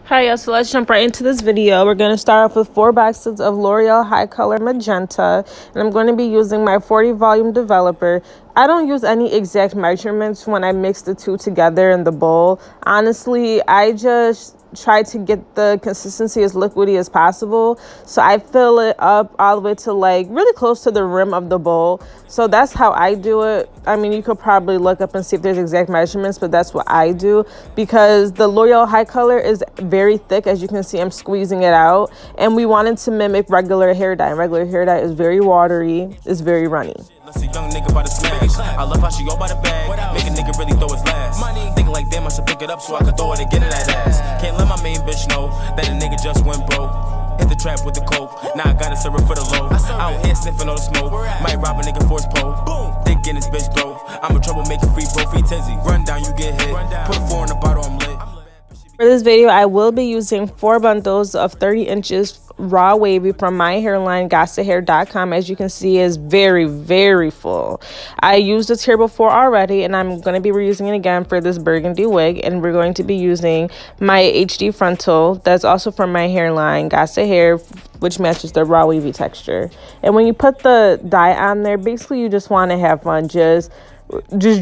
Hi, y'all. So let's jump right into this video. We're going to start off with 4 boxes of L'Oreal High Color Magenta, and I'm going to be using my 40 volume developer. I don't use any exact measurements when I mix the two together in the bowl. Honestly, I just try to get the consistency as liquidy as possible. So I fill it up all the way to like really close to the rim of the bowl. So that's how I do it. I mean, you could probably look up and see if there's exact measurements, but that's what I do because the L'Oreal High Color is very thick. As you can see, I'm squeezing it out, and we wanted to mimic regular hair dye. Regular hair dye is very watery, it's very runny. Let's see, young nigga by the smash. I love how she go by the bag. Make a nigga really throw his last. Thinking like, damn, I should pick it up so I could throw it again in that ass. Can't let my main bitch know that a nigga just went broke. Hit the trap with the coke. Now I gotta serve it for the low. Out here sniffing all the smoke. Might rob a nigga for his pole. Boom. Dick in his bitch throat. I'm a troublemaker, free bro, free tizzy. Run down, you get hit. Put a 4 in the bottle, I'm lit. For this video, I will be using 4 bundles of 30 inches raw wavy from my hairline, GotSaHair.com. As you can see, is very full. I used this here before already, and I'm going to be reusing it again for this burgundy wig. And we're going to be using my HD frontal that's also from my hairline, GotSaHair, which matches the raw wavy texture. And when you put the dye on there, basically you just want to have fun. Just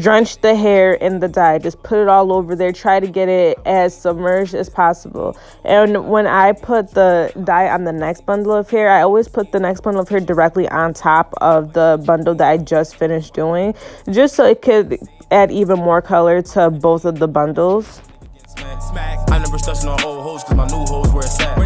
drench the hair in the dye. Just put it all over there. Try to get it as submerged as possible. And when I put the dye on the next bundle of hair, I always put the next bundle of hair directly on top of the bundle that I just finished doing, just so it could add even more color to both of the bundles. I never stress on old hoes cause my new hoes where it's at.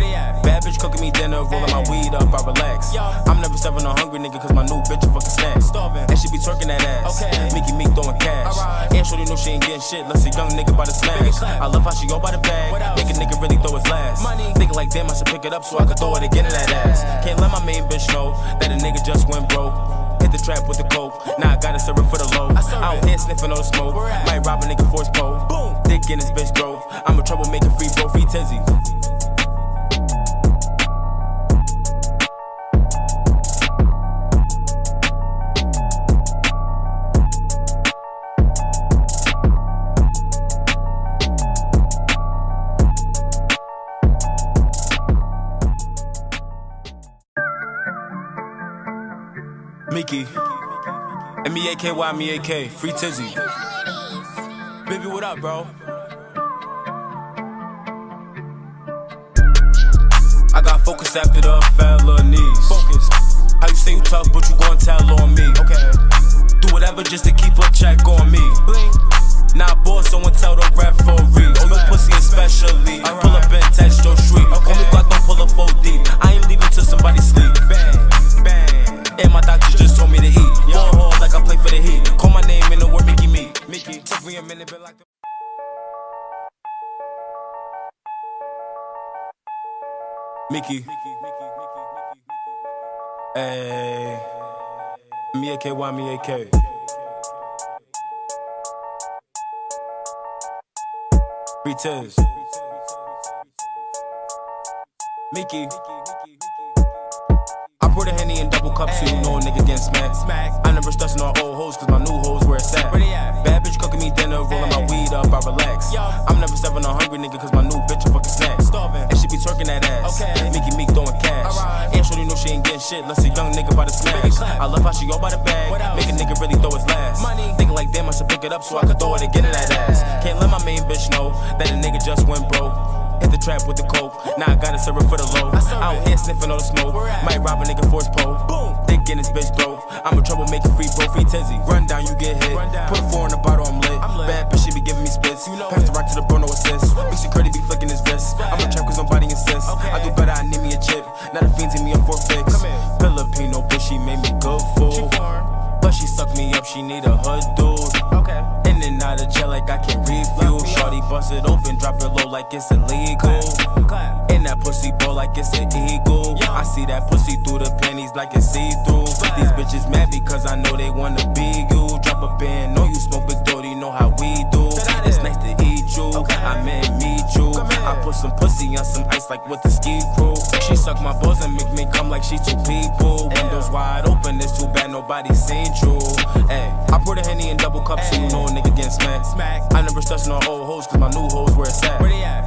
Bad bitch cooking me dinner, rolling my weed up, I relax. I'm never serving a hungry nigga cause my new bitch a fucking snack. And she be twerking that ass, Mickey Meek throwing cash. And shorty know she ain't getting shit, let's see young nigga by the smash. I love how she go by the bag, make a nigga really throw his last. Thinking like, damn, I should pick it up so I could throw it again in that ass. Can't let my main bitch know that a nigga just went broke. Hit the trap with the coke, now I gotta serve it for the low. Out here sniffing all the smoke, might rob a nigga for his pole. Boom. Dick in his bitch throat, I'm a troublemaker, free bro, free tizzy. Mickey, M-E-A-K-Y, M-E-A-K, free tizzy. Baby, what up, bro? I got focus after the fat little knees. Focus. How you say you tough, but you gon' tell on me. Okay. Do whatever just to keep a check on me. Bling. Nah, boss, someone tell the referee. Oh, you pussy especially. Right. Pull up and test your street. Okay. Only Glock don't pull up 4 deep. I ain't leaving till somebody sleep. Bang, bang. And my doctor just told me to eat. Ball hard like I play for the Heat. Call my name in the word Mickey Meek. Mickey, took me a minute, but like the Mickey. Ayy. M-E-A-K-Y, M-E-A-K. Free tiz. Mickey. I pour the Henny in double cups so you know a nigga getting smacked. I never stress on old hoes cause my new hoes where it's at. Bad bitch cooking me dinner, rolling my weed up, I relax. I'm never serving a hungry nigga cause my new bitch a fucking snack. And she be twerking that ass, Mickey Meek throwing cash. And shorty know she ain't getting shit, let's see young nigga by the smash. I love how she go by the bag, make a nigga really throw his last. Thinking like, damn, I should pick it up so I could throw it again in that ass. Can't let my main bitch know that a nigga just went broke. Hit the trap with the coke, now I gotta serve it for the low. Out here sniffing all the smoke, might rob a nigga for his pole. Boom. Dick in his bitch throat, I'm a troublemaker, free bro, free tizzy. Run down, you get hit. Put a 4 in the bottle, I'm lit. Bad bitch, she be giving me spits. Pass the rock to the bro, no assist. Big security be flicking his wrist. I'm a trap cause nobody insists. I do better, I need me a chip. Now the fiends hit me up for a fix. Filipino bitch, she made me good food. But she sucked me up, she need a hood dude. In and out of jail like I can refuel. Shorty bust it open, drop it low like it's illegal. In that pussy ball like it's an eagle. I see that pussy through the panties like it's see-through. These bitches mad because I know they wanna be you. Drop a band, know you smoke big dirty, know how we do. It's nice to eat you, I meant meet you. I put some pussy on some ice like with the ski crew. She suck my balls and make me come like she 2 people. Windows wide open, it's too bad nobody seen true. Ay, I pour the Henny in double cups so you know a nigga getting smacked. I never stress on old hoes cause my new hoes where it's at.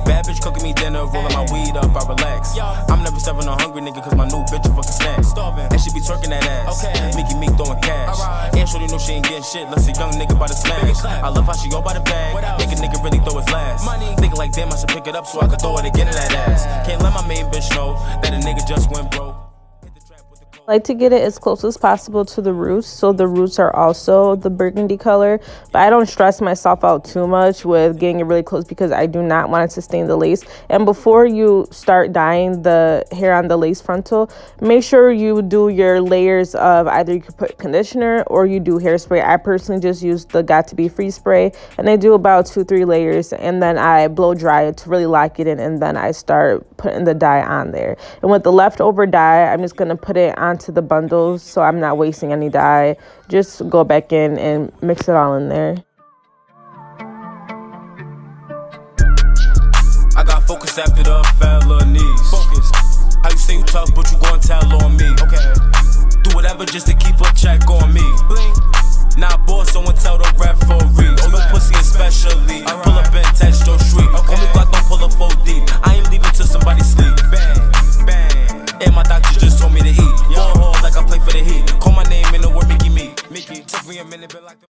Bad bitch cooking me dinner. dinner, rolling my weed up, I relax. I'm never serving a hungry nigga cause my new bitch a fucking snack. And she be twerking that ass. Mickey Meek throwing cash. And shorty know she ain't getting shit, let's a young nigga by the smash. I love how she go by the bag, make a nigga really throw his last. Thinking like damn, I should pick it up so I could throw it again in that ass. Can't let my main bitch know that a nigga just went broke. I like to get it as close as possible to the roots, so the roots are also the burgundy color, but I don't stress myself out too much with getting it really close because I do not want it to stain the lace. And before you start dyeing the hair on the lace frontal, make sure you do your layers of either you could put conditioner or you do hairspray. I personally just use the Got To Be Free spray, and I do about 2-3 layers, and then I blow dry it to really lock it in, and then I start putting the dye on there. And with the leftover dye, I'm just going to put it onto the bundles so I'm not wasting any dye. Just go back in and mix it all in there. I got focus after the felonies. Focus. How you say you tough but you gon' tell on me? Okay. Do whatever just to keep a check on me. Blink. Nah, boss, someone tell the referee. Oh, you pussy especially. Pull up and test your street. Okay. Only Glock don't pull up 4 deep. I ain't leaving till somebody sleep. Bang, bang. And my doctor just told me to eat. Ball hard like I play for the Heat. Call my name in the word Mickey Meek. Mickey, took me a minute, but like the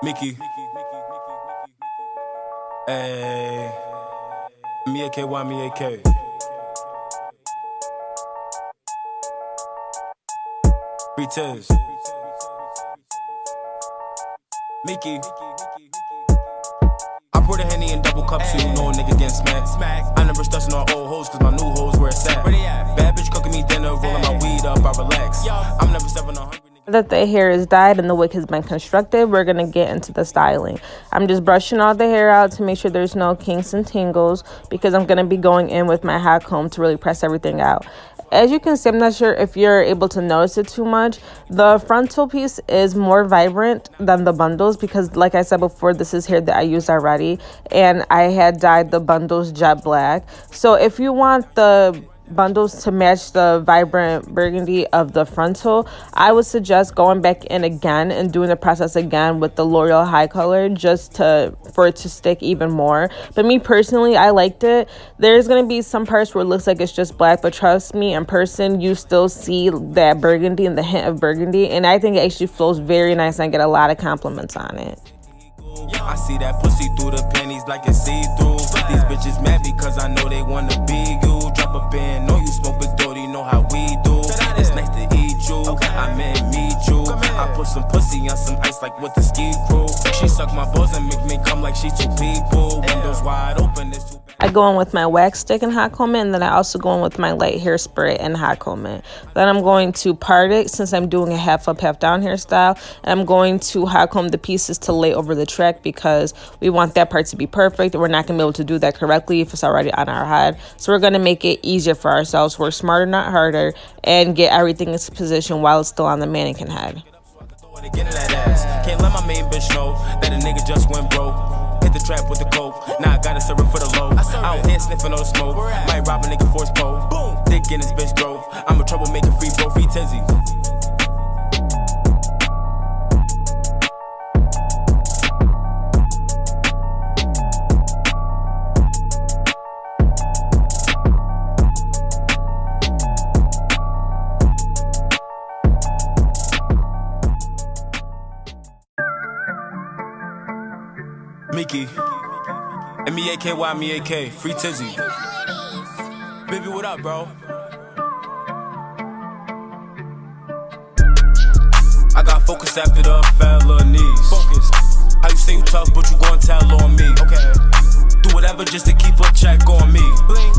Mickey. Hey, me AK, why me AK? Free Tiz. Mickey. I pour the Henny in double cups so you know a nigga getting smacked. I never stressing on old hoes cause my new hoes where it's at. Bad bitch cooking me dinner, rolling my weed up, I relax. I'm never serving a hungry nigga. That the hair is dyed and the wig has been constructed, we're going to get into the styling. I'm just brushing all the hair out to make sure there's no kinks and tingles because I'm going to be going in with my hot comb to really press everything out. As you can see, I'm not sure if you're able to notice it too much. The frontal piece is more vibrant than the bundles because, like I said before, this is hair that I used already. And I had dyed the bundles jet black. So if you want the bundles to match the vibrant burgundy of the frontal, I would suggest going back in again and doing the process again with the L'Oreal High Color just for it to stick even more. But me personally, I liked it. There's going to be some parts where it looks like it's just black, but trust me, in person you still see that burgundy and the hint of burgundy, and I think it actually flows very nice and I get a lot of compliments on it. I see that pussy through the panties like it's see-through. These bitches mad because I know they wanna be you. Drop a pin, know you smoke big dirty, know how we do. It's nice to eat you, I meant meet you. I put some pussy on some ice like with the ski crew. She suck my balls and make me come like she 2 people. Windows wide open, it's too bad. I go in with my wax stick and hot comb it, and then I also go in with my light hairspray and hot comb it. Then I'm going to part it since I'm doing a half up, half down hairstyle. And I'm going to hot comb the pieces to lay over the track because we want that part to be perfect. We're not going to be able to do that correctly if it's already on our head. So we're going to make it easier for ourselves. Work smarter, not harder, and get everything in position while it's still on the mannequin head. Can't let my main bitch know that a nigga just went broke. Hit the trap with the coke, now I gotta serve it for the low. Out here sniffing all the smoke, might rob a nigga for his pole. Boom, dick in his bitch throat. I'm a troublemaker, free bro, free Tizzy. Mickey, M-E-A-K-Y, M-E-A-K, free Tizzy. Baby, what up, bro? I got focus after the felonies. Focus. How you say you tough, but you gon' tell on me? Okay. Do whatever just to keep a check on me. Blink.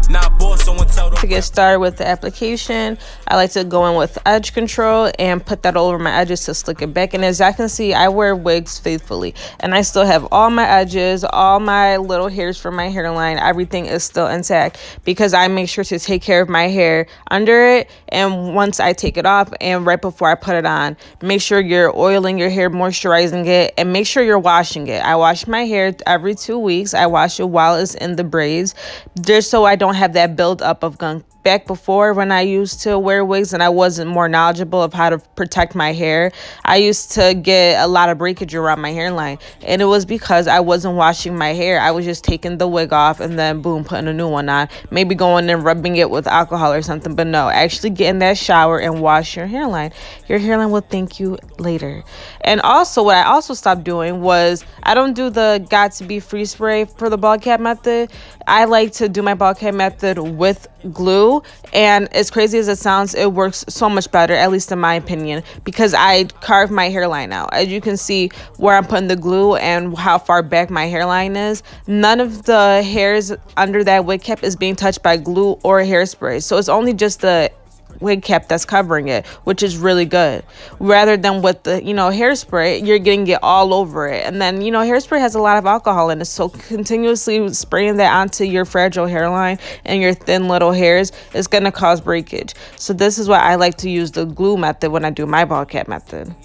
Nah, boss, someone tell them. To get started with the application, I like to go in with edge control and put that all over my edges to slick it back. And as I can see, I wear wigs faithfully, and I still have all my edges, all my little hairs from my hairline. Everything is still intact because I make sure to take care of my hair under it. And once I take it off and right before I put it on, make sure you're oiling your hair, moisturizing it, and make sure you're washing it. I wash my hair every 2 weeks. I wash it while it's in the braids, just so I don't have that build up of gunk back before when I used to wear wigs and I wasn't more knowledgeable of how to protect my hair, I used to get a lot of breakage around my hairline. And it was because I wasn't washing my hair. I was just taking the wig off and then boom, putting a new one on. Maybe going and rubbing it with alcohol or something. But no, actually get in that shower and wash your hairline. Your hairline will thank you later. And also, what I also stopped doing was I don't do the Got2b freeze spray for the bald cap method. I like to do my bald cap method with glue, and as crazy as it sounds, it works so much better, at least in my opinion, because I carve my hairline out. As you can see where I'm putting the glue and how far back my hairline is, none of the hairs under that wig cap is being touched by glue or hairspray. So it's only just the wig cap that's covering it, which is really good, rather than with the hairspray, you're getting it all over it. And then hairspray has a lot of alcohol in it, so continuously spraying that onto your fragile hairline and your thin little hairs is going to cause breakage. So this is why I like to use the glue method when I do my bald cap method.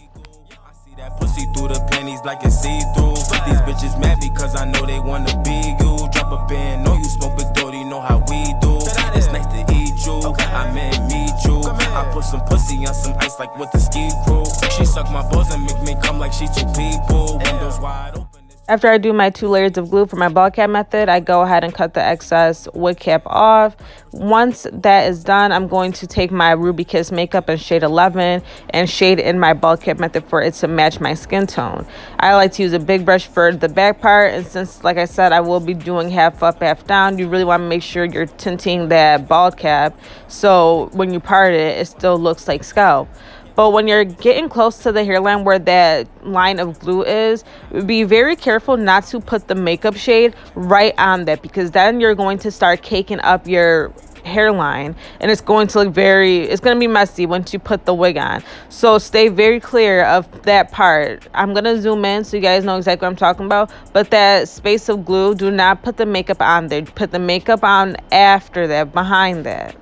Pussy through the panties like it's see-through. These bitches mad because I know they wanna be you. Drop a band, know you smoke with Doty, know how we do. It's nice to eat you, I meant meet you. I put some pussy on some ice like with the ski crew. She suck my balls and make me come like she two people. Windows wide open. After I do my 2 layers of glue for my bald cap method, I go ahead and cut the excess wig cap off. Once that is done, I'm going to take my Ruby Kiss makeup in shade 11 and shade in my bald cap method for it to match my skin tone. I like to use a big brush for the back part, and since, like I said, I will be doing half up, half down, you really want to make sure you're tinting that bald cap so when you part it, it still looks like scalp. But when you're getting close to the hairline where that line of glue is, be very careful not to put the makeup shade right on that, because then you're going to start caking up your hairline and it's going to look it's going to be messy once you put the wig on. So stay very clear of that part. I'm going to zoom in so you guys know exactly what I'm talking about, but that space of glue, do not put the makeup on there. Put the makeup on after that, behind that.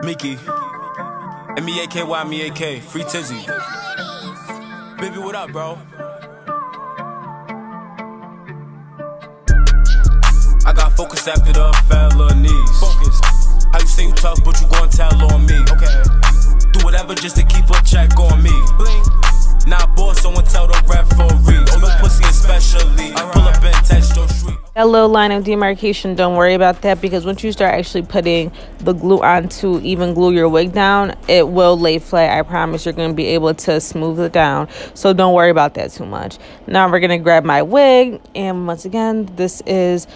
Mickey, M-E-A-K-Y, M-E-A-K, free Tizzy. Baby, what up, bro? I got focus after the felonies. Focus. How you say you tough, but you gon' tell on me? Okay. Do whatever just to keep a check on me. Bling. Not boss, someone tell the referee. Oh, no pussy especially. Pull up and text your street. That little line of demarcation, don't worry about that, because once you start actually putting the glue on to even glue your wig down, it will lay flat. I promise you're going to be able to smooth it down. So don't worry about that too much. Now we're going to grab my wig. And once again, this is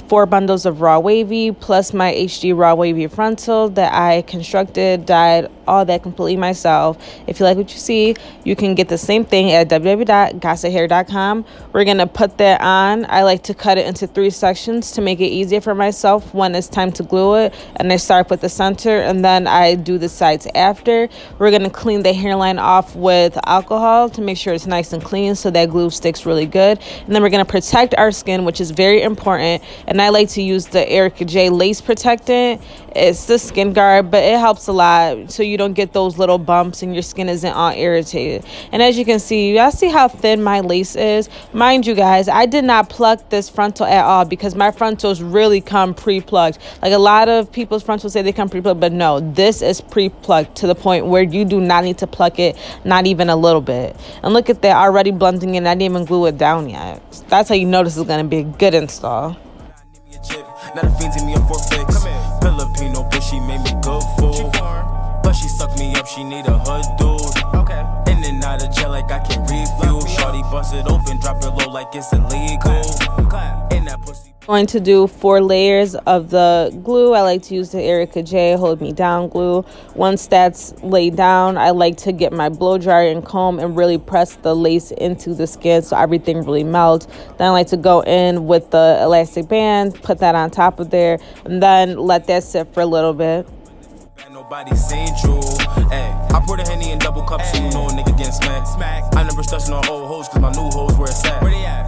4 bundles of raw wavy plus my HD raw wavy frontal that I constructed, dyed, all that completely myself. If you like what you see, you can get the same thing at www.gasahair.com. We're going to put that on. I like to cut it into 3 sections to make it easier for myself when it's time to glue it. And I start with the center and then I do the sides after. We're going to clean the hairline off with alcohol to make sure it's nice and clean so that glue sticks really good. And then we're going to protect our skin, which is very important. And I like to use the Erica J lace protectant. It's the skin guard, but it helps a lot so you don't get those little bumps and your skin isn't all irritated. And as you can see, y'all see how thin my lace is? Mind you guys, I did not pluck this frontal at all because my frontals really come pre-plucked. Like a lot of people's frontals say they come pre-plucked, but no, this is pre-plucked to the point where you do not need to pluck it, not even a little bit. And look at that, already blending in. I didn't even glue it down yet. That's how you know this is going to be a good install. Not a fiend to me up for fix. Filipino bitch, she made me good food. But she sucked me up, she need a hood dude. Okay. In and out of jail like I can refuel. Shorty bust it open, drop it low like it's illegal. In that pussy. Going to do 4 layers of the glue. I like to use the Erica J Hold Me Down glue. Once that's laid down, I like to get my blow dryer and comb and really press the lace into the skin so everything really melts. Then I like to go in with the elastic band, put that on top of there, and then let that sit for a little bit. Everybody seen Drew. Ay, I pour the Henny in double cups so you know a nigga getting smacked. I never stressing on old hoes cause my new hoes where it's at.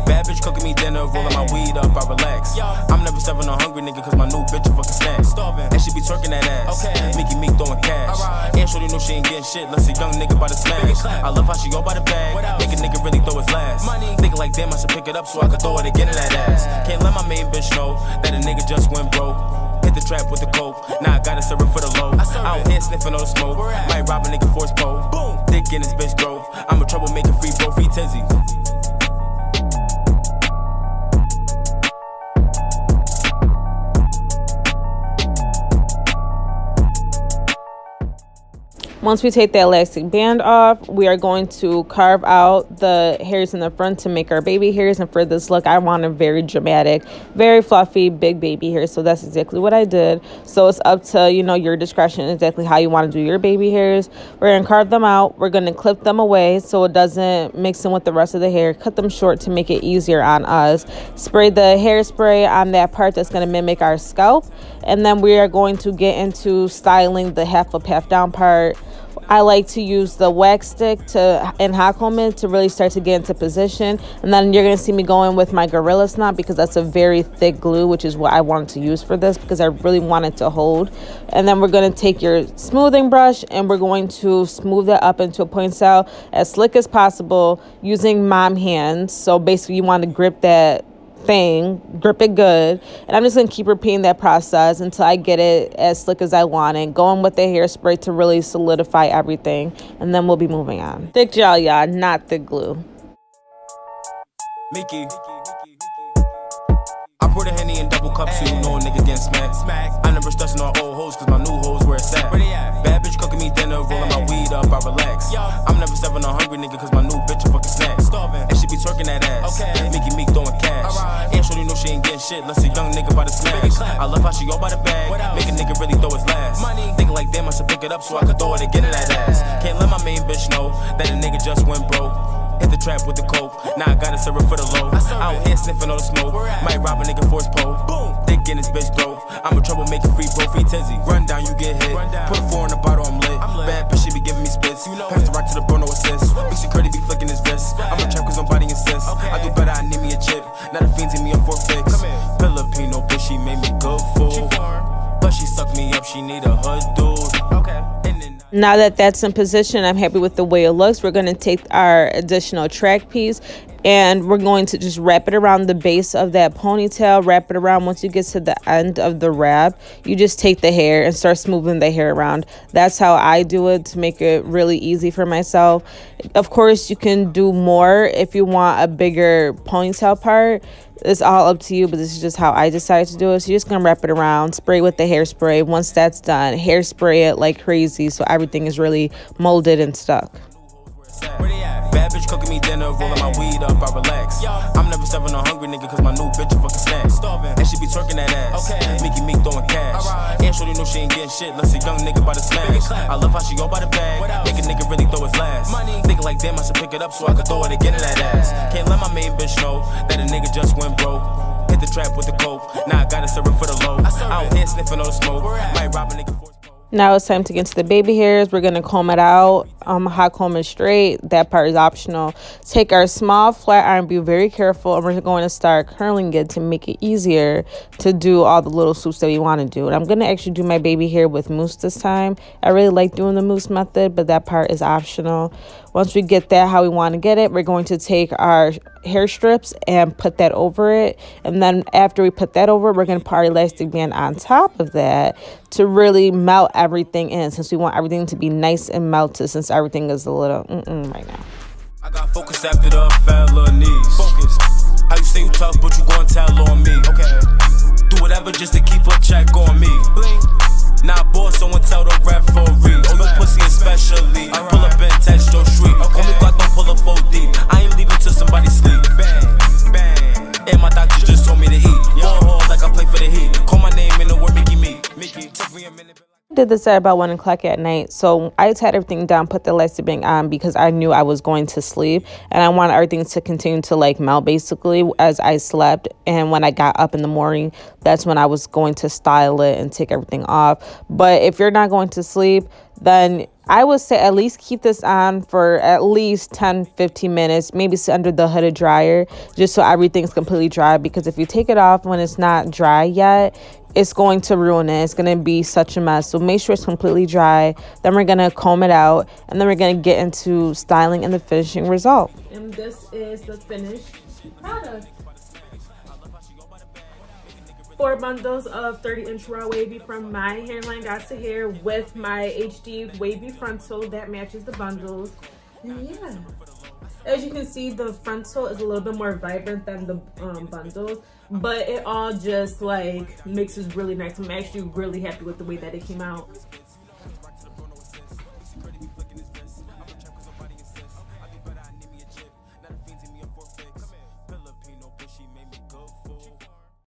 Bad bitch cooking me dinner, rolling my weed up, I relax. I'm never serving a hungry nigga cause my new bitch a fucking snack. And she be twerking that ass. Mickey Meek throwing cash. And shorty know she ain't getting shit unless a young nigga by the smash. I love how she go by the bag. Make a nigga really throw his last. Thinking like damn I should pick it up so I can throw it again in that ass. Can't let my main bitch know that a nigga just went broke. Hit the trap with the coke. Now I gotta serve it for the low. I don't hear sniffing no smoke. Might rob a nigga for his pole. Dick in his bitch throat. I'm a troublemaker, free bro, free tizzy. Once we take the elastic band off, we are going to carve out the hairs in the front to make our baby hairs. And for this look, I want a very dramatic, very fluffy, big baby hair. So that's exactly what I did. So it's up to, you know, your discretion exactly how you want to do your baby hairs. We're going to carve them out. We're going to clip them away so it doesn't mix in with the rest of the hair. Cut them short to make it easier on us. Spray the hairspray on that part that's going to mimic our scalp. And then we are going to get into styling the half up, half down part. I like to use the wax stick and hot comb it to really start to get into position. And then you're going to see me going with my Gorilla Snot because that's a very thick glue, which is what I wanted to use for this because I really want it to hold. And then we're going to take your smoothing brush and we're going to smooth that up into a ponytail as slick as possible using mom hands. So basically you want to grip that thing, grip it good, and I'm just gonna keep repeating that process until I get it as slick as I want it. Going with the hairspray to really solidify everything, and then we'll be moving on. Thick gel, y'all, not thick glue. Mickey, I pour the Henny in double cups so you know a nigga getting smacked. I never stressing on old hoes cause my new hoes where it's at. Bad bitch cooking me dinner, rolling my weed up, I relax. I'm never serving a hungry nigga cause my new bitch a fucking snack. And she be twerking that ass. Mickey Meek throwing cash. And shorty know she ain't getting shit unless a young nigga by the smash. I love how she go by the bag. Make a nigga really throw his last. Thinking like damn I should pick it up so I can throw it again in that ass. Can't let my main bitch know that a nigga just went broke. Hit the trap with the coke. Now I gotta serve it for the low. I don't hear sniffing no smoke. Might rob a nigga for his pole. Dick in his bitch throat. I'm a troublemaker, free bro, free tizzy. Run down, you get hit. Put a 4 in the bottle, I'm lit. Bad bitch, she be giving me spits. Pass the rock to the bro, no assist. Big security be flicking his wrist. I'm a trap cause nobody insists. I do better, I need me a chip. Now the fiends hit me up for a fix. Filipino bitch, she made me good food. But she sucked me up, she need a hood dude. Now that that's in position, I'm happy with the way it looks. We're going to take our additional track piece and we're going to just wrap it around the base of that ponytail. Wrap it around. Once you get to the end of the wrap, you just take the hair and start smoothing the hair around. That's how I do it to make it really easy for myself. Of course, you can do more if you want a bigger ponytail part. It's all up to you, but this is just how I decided to do it. So you're just going to wrap it around, spray with the hairspray. Once that's done, hairspray it like crazy so everything is really molded and stuck. Bad bitch cooking me dinner, rolling my weed up, I relax. I'm never serving a hungry nigga cause my new bitch a fucking snack. And she be twerking that ass. Mickey Meek throwing cash. And shorty know she ain't getting shit unless a young nigga by the smash. I love how she go by the bag. Make a nigga really throw his last. Thinking like damn I should pick it up so I can throw it again in that ass. Can't let my main bitch know that a nigga just went broke. Hit the trap with the coke. Now I gotta serve it for the low. I don't hear sniffing no smoke. Might rob a nigga for Now it's time to get to the baby hairs. We're going to comb it out. Hot comb it straight. That part is optional. Take our small flat iron, be very careful, and we're going to start curling it to make it easier to do all the little swoops that we want to do. And I'm going to actually do my baby hair with mousse this time. I really like doing the mousse method, but that part is optional. Once we get that how we want to get it, we're going to take our hair strips and put that over it. And then after we put that over, we're going to put our elastic band on top of that to really melt everything in, since we want everything to be nice and melted, since everything is a little right now. I got focus after the fat little knees. Focus. How you say you tough, but you gon' tell on me. Okay. Do whatever just to keep a check on me. Blink. Not boss, someone tell the referee. On the pussy especially. Right. Pull up and touch your street. Okay. On me Glock, don't pull up 4 deep. I ain't leaving till somebody sleep. Bang, bang. And my doctor just told me to eat. Ball hard like I play for the Heat. Call my name in the word Mickey Meek. Mickey, took me a minute. Did did this at about 1 o'clock at night. So I tied everything down, put the elastic band on because I knew I was going to sleep. And I wanted everything to continue to like melt basically as I slept. And when I got up in the morning, that's when I was going to style it and take everything off. But if you're not going to sleep, then I would say at least keep this on for at least 10-15 minutes, maybe sit under the hooded dryer just so everything's completely dry, because if you take it off when it's not dry yet, it's going to ruin it. It's going to be such a mess. So make sure it's completely dry. Then we're going to comb it out, and then we're going to get into styling and the finishing result. And this is the finished product. 4 bundles of 30-inch raw wavy from My Hairline Got to Hair with my HD wavy frontal that matches the bundles. And yeah, as you can see, the frontal is a little bit more vibrant than the bundles, but it all just like mixes really nice. I'm actually really happy with the way that it came out.